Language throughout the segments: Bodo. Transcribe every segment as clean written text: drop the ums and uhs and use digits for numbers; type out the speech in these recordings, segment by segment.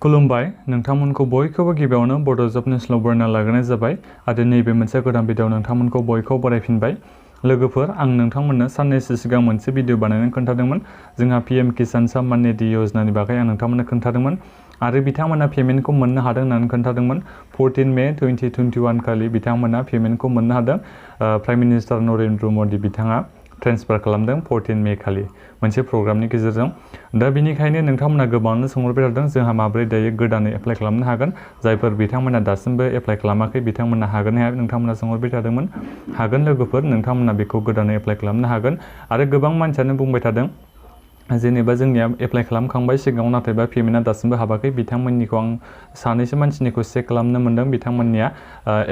खुलुमबाय नोंथांमोनखौ बयखौबो गिबियावनो बड' जब निउसआव बरायना लाग्रोनाय जाबाय आरो नैबे मोनसे गोदान भिडिअ नोंथांमोनखौ बयखौबो बरायफिनबाय। लोगोफोर आं नोंथांमोननो साननैसो सिगां मोनसे भिडिअ बानायनानै खोन्थादोंमोन। जोंहा पीएम किसान सम्मान निधि योजनानि बागै आं नोंथांमोननो खोन्थादोंमोन आरो बिथांमोना पेमेन्टखौ मोननो हादों होननानै खोन्थादोंमोन। 14 मे 2021 खालि बिथांमोना पेमेन्टखौ मोननो हादों। प्राइम मिनिस्टार नरेन्द्र मदि बिथाङा ट्रेन्सफार खालामदों 14 मे खालि मोनसे प्रग्रामनि गेजेरजों। दा बिनिखायनो नोंथांमोना गोबाङानो सोंहरबाय थादों जोंहा माबोरै दायो गोदानै एप्लाइ खालामनो हागोन। जायफोर बिथांमोना दासिमबो एप्लाइ खालामाखै बिथांमोना हागोन ना हाया नोंथांमोना सोंहरबाय थादोंमोन। हागोन लोगोफोर, नोंथांमोना बेखौ गोदानै एप्लाइ खालामनो हागोन। आरो गोबां मानसियानो बुंबाय थादों जेनेबा जोंनिया एप्लाइ खालामखांबाय सिगाङाव नाथायबा पेमेन्टआ दासिमबो हाबाखै। बिथांमोननिखौ आं सानैसो मानसिनिखौ चेक खालामनो मोन्दों। बिथांमोननिया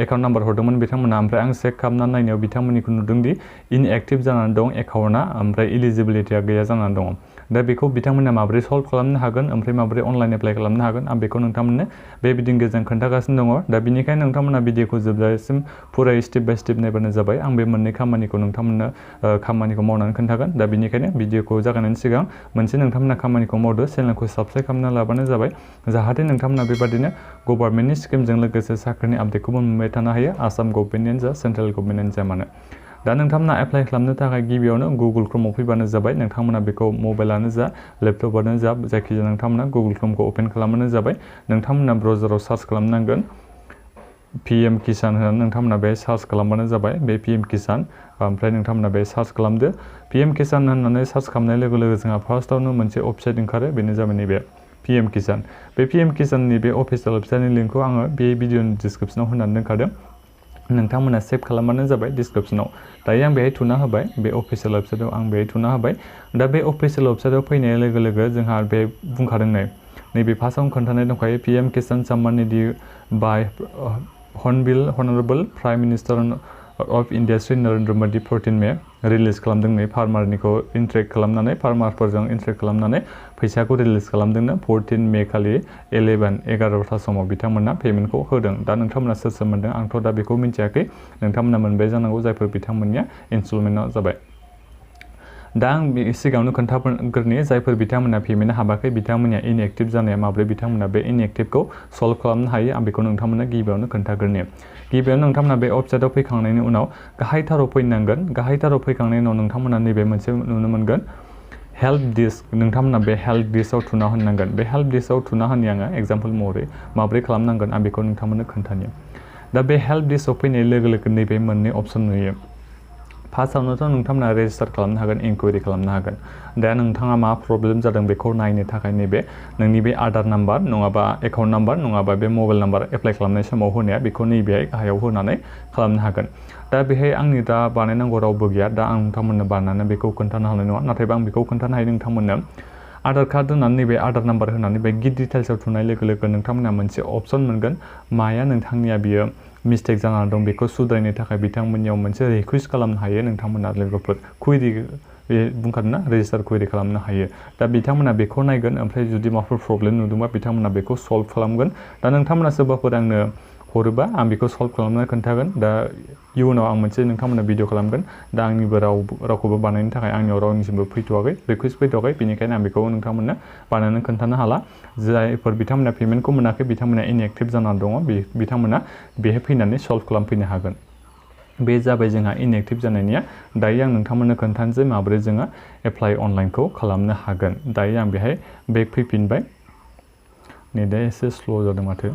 एकाउन्ट नाम्बार हरदोंमोन बिथांमोना, ओमफ्राय आं चेक खालामनानै नायनायाव बिथांमोननिखौ नुदोंदि इनएक्टिभ जानानै दं एकाउन्टआ, ओमफ्राय इलिजिबिलिटिया गैया जानानै दङ। दा बेखौ बिथांमोना माबोरै सल्भ खालामनो हागोन ओमफ्राय माबोरै अनलाइन एप्लाइ खालामनो हागोन आं बेखौ नोंथांमोननो बे भिडिअनि गेजेरजों खोन्थागासिनो दङ। दा बिनिखायनो नोंथांमोना भिडिअखौ जोबजासिम फुरायै स्टेप बाय स्टेप नायबानो जाबाय। आं बे मोननै खामानिखौ नोंथांमोननो खामानिखौ मावनानै खोन्थागोन। दा बिनिखायनो भिडिअखौ जागायनायनि सिगां मोनसे नोंथांमोना खामानिखौ मावदो, चेनेलखौ साबस्क्राइब खालामना लाबानो जाबाय जाहाथे नोंथांमोना बेबादिनो गभर्नमेन्टनि स्किमजों लोगोसे साख्रिनि आपडेटखौबो मोनबाय थानो हायो, आसाम गभर्नमेन्टनियानो जा सेन्ट्रेल गभर्नमेन्टनियानो जा मानो। दा नोंथांमोना एप्लाइ खालामनो थाखाय गिबियावनो गुगल क्रोमआव फैबानो जाबाय। नोंथांमोना बेखौ मबाइलानो जा लेपटपआनो जा जायखिजाया नोंथांमोना गुगल क्रोमखौ अपेन खालामबानो जाबाय। नोंथांमोना ब्राउजाराव सार्च खालामनांगोन पीएम किसान होननानै नोंथांमोना बे सार्च खालामबानो जाबाय बे पीएम किसान। ओमफ्राय नोंथांमोना बे सार्च खालामदो। पीएम किसान होननानै सार्च खालामनाय लोगो लोगो जोंहा फार्स्टआवनो मोनसे वेबसाइट ओंखारो, बेनो जाबाय नैबे पीएम किसान। बे पीएम किसाननि बे अफिसियेल वेबसाइटनि लिंकखौ आङो बे भिडिअनि डिसक्रिपसनाव होनानै दोनखादों। नोंथांमोना सेभ खालामबानो जाबाय डिसक्रिपसनाव। दायो आं बेहाय थुना होबाय, बे अफिसियेल वेबसाइटआव आं बेहाय थुना होबाय। दा बे अफिसियेल वेबसाइटआव फैनाय लोगो लोगो जोंहा बे बुंखादों नैबे फार्स्टआवनो खोन्थानाय दंखायो PM Kisan Samman Nidhi by honourable prime minister of India Shri Narendra Modi 14 May release खालामदों। नै फार्मारनिखौ इन्ट्रेक्ट खालामनानै फार्मारफोरजों इन्ट्रेक्ट खालामनानै फैसाखौ रिलिज खालामदोंनो 14 मे खालि 11:11 समाव बिथांमोना पेमेन्टखौ होदों। दा नोंथांमोना सोर सोर मोन्दों आंथ' दा बेखौ मिन्थियाखै, नोंथांमोना मोनबाय जानांगौ जायफोर बिथांमोननिया इनस्टलमेन्टआव जाबाय। दा आं सिगाङावनो खोन्थाग्रोनि जायफोर बिथांमोना पेमेन्टआ हाबाखै बिथांमोननिया इनएक्टिभ जानाया माबोरै बिथांमोना बे इनएक्टिभखौ सल्भ खालामनो हायो आं बेखौ नोंथांमोननो गिबियावनो खोन्थाग्रोनि। गिबियावनो नोंथांमोना बे वेबसाइटआव फैखांनायनि उनाव गाहायथाराव फैनांगोन। गाहायथाराव फैखांनायनि उनाव नोंथांमोना नैबे मोनसे नुनो मोनगोन हेल्प डिस्क। नोंथांमोना बे हेल्प डिस्कआव थुना होनांगोन। बे हेल्प डिस्कआव थुना होनाय आङो एग्जाम्पल महरै माबोरै खालामनांगोन आं बेखौ नोंथांमोननो खोन्थानि। दा बे हेल्प डिस्कआव फैनाय लोगो लोगो नैबे मोननै अपसन नुयो। फार्स्टआवनोथ' नोंथांमोना रेजिस्टार खालामनो हागोन, इनकुवेरि खालामनो हागोन। दा नोंथाङा मा प्रब्लेम जादों बेखौ नायनो थाखाय नैबे नोंनि बे आधार नाम्बार नङाबा एकाउन्ट नाम्बार नङाबा बे मबाइल नाम्बार एप्लाइ खालामनाय समाव होनाया बेखौ नैबेहाय गाहायाव होनानै खालामनो हागोन। दा बेहाय आंनि दा बानायनांगौ रावबो गैया, दा आं नोंथांमोननो बानायनानै बेखौ खोन्थानो हानाय नङा, नाथायबा आं बेखौ खोन्थानो हायो नोंथांमोननो। आधार कार्ड होनानै नैबे आधार नाम्बार होनानै बे गिट डिटेल्सआव थुनाय लोगो लोगो नोंथांमोना मोनसे अपसन मोनगोन। माया नोंथांनिया बियो मिस्टेक जानानै दं बेखौ सुद्रायनो थाखाय बिथांमोननियाव मोनसे रिकुवेस्ट खालामनो हायो नोंथांमोना लोगोफोर। कुवेरि बे बुंखादोंना रेजिस्टार कुवेरि खालामनो हायो। दा बिथांमोना बेखौ नायगोन, ओमफ्राय जुदि माबाफोर प्रब्लेम नुदोंबा बिथांमोना बेखौ सल्भ खालामगोन। दा नोंथांमोना सोरबाफोर आंनो हरोबा आं बेखौ सल्भ खालामनानै खोन्थागोन। दा इयुनाव आं मोनसे नोंथांमोननो भिडिअ खालामगोन। दा आंनिबो रावखौबो बानायनो थाखाय आंनियाव रावनिसिमबो फैथ'वाखै, रिकुवेस्ट फैथ'वाखै, बेनिखायनो आं बेखौ नोंथांमोननो बानायनानै खोन्थानो हाला। जायफोर बिथांमोना पेमेन्टखौ मोनाखै बिथांमोना इनएक्टिभ जानानै दङ बिथांमोना बेहाय फैनानै सल्भ खालामफैनो हागोन। बे जाबाय जोंहा इनएक्टिभ जानायनिया। दायो आं नोंथांमोननो खोन्थानोसै माबोरै जोङो एप्लाइ अनलाइनखौ खालामनो हागोन। दायो आं बेहाय बेक फैफिनबाय। नेटआ एसे स्ल' जादों माथो।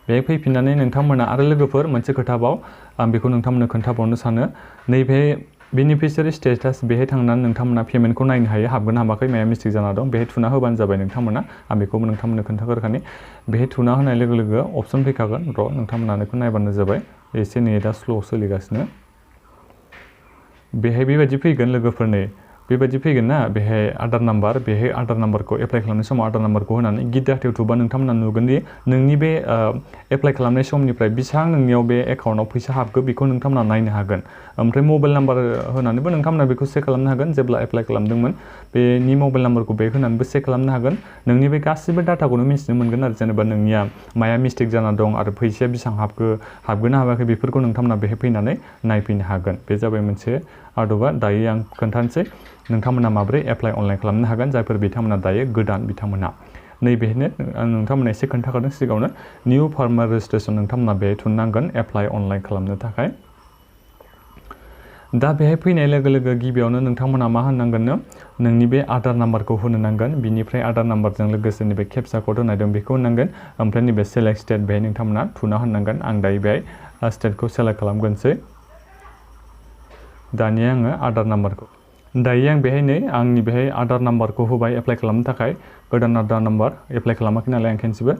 बेहाय फैफिननानै नोंथांमोना आरो लोगोफोर मोनसे खोथाबाव आं बेखौ नोंथांमोननो खोन्थाबावनो सानो। नैबे बेनिफिसियारि स्टेटास बेहाय थांनानै नोंथांमोना पेमेन्टखौ नायनो हायो, हाबगोन हाबाखै माया मिस्टेक जाना दं बेहाय थुना होबानो जाबाय नोंथांमोना। आं बेखौबो नोंथांमोननो खोन्थागोरखानि। बेहाय थुना होनाय लोगो लोगो अपसन फैखागोन, र' नोंथांमोना बेखौ नायबानो जाबाय। एसे नेटआ स्ल' सोलिगासिनो। बेहाय बेबायदि फैगोन लोगोफोरनि बेबायदि फैगोन ना, बेहाय आधार नाम्बार, बेहाय आधार नाम्बारखौ एप्लाइ खालामनाय समाव आधार नाम्बारखौ होनानै गिट डाटायाव थुबा नोंथांमोना नुगोन दि नोंनि बे एप्लाइ खालामनाय समनिफ्राय बेसेबां नोंनियाव बे एकाउन्टआव फैसा हाबगो बेखौ नोंथांमोना नायनो हागोन। ओमफ्राय मबाइल नाम्बार होनानैबो नोंथांमोना बेखौ चेक खालामनो हागोन। जेब्ला एप्लाइ खालामदोंमोन बेनि मबाइल नाम्बारखौ बेक होनानैबो चेक खालामनो हागोन। नोंनि बे गासिबो डाटाखौनो मिथिनो मोनगोन आरो जेनेबा नोंनिया माया मिस्टेक जाना दं आरो फैसाया बेसेबां हाबगोन ना हाबाखै बेफोरखौ नोंथांमोना बेहाय फैनानै नायफैनो हागोन। बे जाबाय मोनसे आदबा। दायो आं खोन्थानोसै नोंथांमोना माबोरै एप्लाइ अनलाइन खालामनो हागोन जायफोर बिथांमोना दायो गोदान बिथांमोना। नैबेनो आं नोंथांमोननो एसे खोन्थाखादों सिगाङावनो निउ फार्मार रेजिस्ट्रेसन नोंथांमोना बेहाय थुननांगोन एप्लाइ अनलाइन खालामनो थाखाय। दा बेहाय फैनाय लोगो लोगो गिबियावनो नोंथांमोना मा होनांगोननो नोंनि बे आधार नाम्बारखौ होनो नांगोन, बिनिफ्राय आधार नाम्बारजों लोगोसे नैबे केपचा कड होनाय दं बेखौ होनांगोन, ओमफ्राय नैबे सेलेक्ट स्टेट बेहाय नोंथांमोना थुना होनांगोन। आं दायो बेहाय स्टेटखौ सेलेक्ट खालामगोनसै। दानिया आङो आधार नाम्बारखौ दायो आं बेहाय नै आंनि बेहाय आधार नाम्बारखौ होबाय एप्लाइ खालामनो थाखाय, गोदान आधार नाम्बार एप्लाइ खालामाखै नालाय आं खेनसेबो।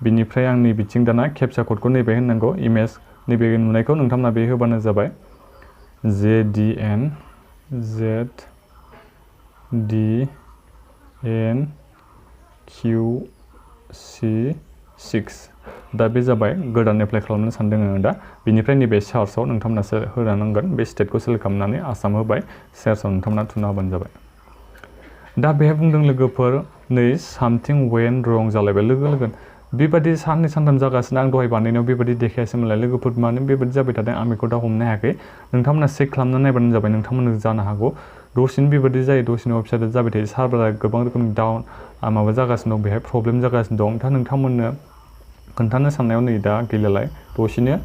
बिनिफ्राय आंनि बिथिं दाना केपचा कडखौ नैबे होननांगौ, इमेज नैबे नुनायखौ नोंथांमोना बे होबानो जाबाय। ZDNZDNQC6 दा बे जाबाय गोदान एप्लाइ खालामनो सानदों आङो दा। बिनिफ्राय नैबे सार्चआव नोंथांमोना होनांगोन, बे स्टेटखौ सेलेक्ट खालामनानै आसाम होबाय, सार्चआव नोंथांमोना थुना होबानो जाबाय। दा बेहाय बुंदों लोगोफोर नै सामथिं वेन्ट रं जालायबाय लोगो बेबादि साननै सानथाम जागासिनो आं दहाय बानायनायाव बेबादि देखायासैमोनलाय लोगोफोर, मानो बेबादि जाबाय थादों आं बेखौ दा हमनो हायाखै। नोंथांमोना चेक खालामना नायबानो जाबाय, नोंथांमोननो जानो हागौ दसेनो बेबादि जायो, दसेनो वेबसाइटआ जाबाय थायो, सार्भारा गोबां रोखोमनि डाउन माबा जागासिनो दं, बेहाय प्रब्लेम जागासिनो दं। दा नोंथांमोननो खोन्थानो साननायाव नै दा गैलालाय, दसेनो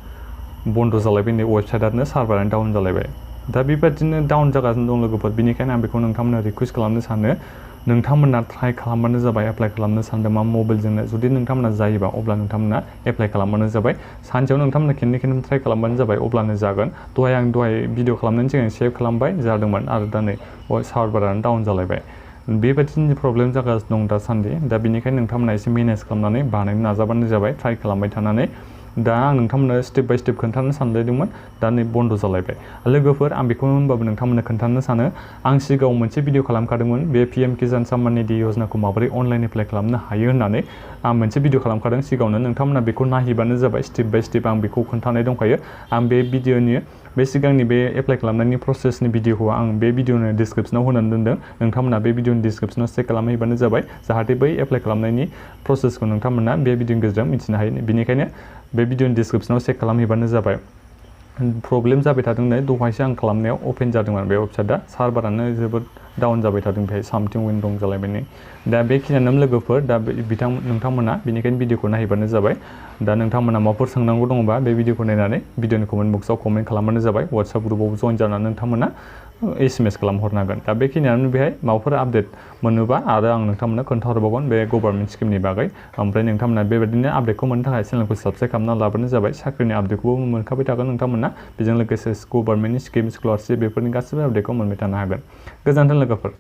बन्द जालायबाय, नै वेबसाइटआनो सार्भारानो डाउन जालायबाय। दा बेबादिनो डाउन जागासिनो दं लोगोफोर, बेनिखायनो आं बेखौ नोंथांमोननो रिकुवेस्ट खालामनो सानो नोंथांमोना ट्राइ खालामबानो जाबाय एप्लाइ खालामनो सानदोंबा मबाइलजोंनो, जुदि नोंथांमोना जायोबा अब्ला नोंथांमोना एप्लाइ खालामबानो जाबाय। सानसेयाव नोंथांमोना खेननै ट्राइ खालामबानो जाबाय, अब्लानो जागोन। दहाय भिडिअ खालामनायनि सिगां सेभ खालामबाय जादोंमोन, आरो दा नै सार्भारानो डाउन जालायबाय। बेबादिनो प्रब्लेम जागासिनो दं दासान्दि। दा बेनिखायनो नोंथांमोना एसे मेनेज खालामनानै बानायनो नाजाबानो जाबाय, ट्राइ खालामबाय थानानै। दा आं नोंथांमोननो स्टेप बाय स्टेप खोन्थानो सानलायदोंमोन, दा नै बन्द जालायबाय। लोगोफोर आं बेखौनो होनबाबो नोंथांमोननो खोन्थानो सानो, आं सिगाङाव मोनसे भिडिअ खालामखादोंमोन बे PM किसान सम्मान निधि योजनाखौ माबोरै अनलाइन एप्लाइ खालामनो हायो होननानै आं मोनसे भिडिअ खालामखादों सिगाङावनो, नोंथांमोना बेखौ नायहैबानो जाबाय, स्टेप बाय स्टेप आं बेखौ खोन्थानाय दंखायो। आं बे भिडिअनि बे सिगांनि बे एप्लाइ खालामनायनि प्रसेसनि भिडिअखौ आं बे भिडिअनि डिसक्रिपसनाव होनानै दोनदों, नोंथांमोना बे भिडिअनि डिसक्रिपसनाव चेक खालामहैबानो जाबाय, जाहाथे बै एप्लाइ खालामनायनि प्रसेसखौ नोंथांमोना बे भिडिअनि गेजेरजों मिथिनो हायो। बेनिखायनो बे भिडिअनि डिसक्रिपसनाव चेक खालामहैबानो जाबाय। प्रब्लेम जाबाय थादों नै, दहायसो आं खालामनायाव अपेन जादोंमोन बे वेबसाइटआ, सार्भारानो जोबोद डाउन जाबाय थादों, बेहाय सामथिं वेन्ट रं जालायबाय नै। दा बेखिनियानो लोगोफोर, दा नोंथांमोना बेनिखायनो भिडिअखौ नायहैबानो जाबाय। दा नोंथांमोना माबाफोर सोंनांगौ दङबा बे भिडिअखौ नायनानै भिडिअनि कमेन्ट बक्सआव कमेन्ट खालामबानो जाबाय, WhatsApp ग्रुपआव जइन जानानै नोंथांमोना SMS खालामहरनांगोन। दा बेखिनियानो, बेहाय माबाफोर आपडेट मोनोबा आरो आं नोंथांमोननो खोन्थाहरबावगोन बे गभर्नमेन्ट स्किमनि बागै। ओमफ्राय नोंथांमोना बेबायदिनो आपडेटखौ मोननो थाखाय चेनेलखौ साबस्क्राइब खालामना लाबानो जाबाय। साख्रिनि आपडेटखौबो मोनखाबाय थागोन नोंथांमोना, बेजों लोगोसे गभर्नमेन्टनि स्किम स्कलारशिप बेफोरनि गासिबो आपडेटखौ मोनबाय थानो हागोन। गोजोन्थों लोगोफोर।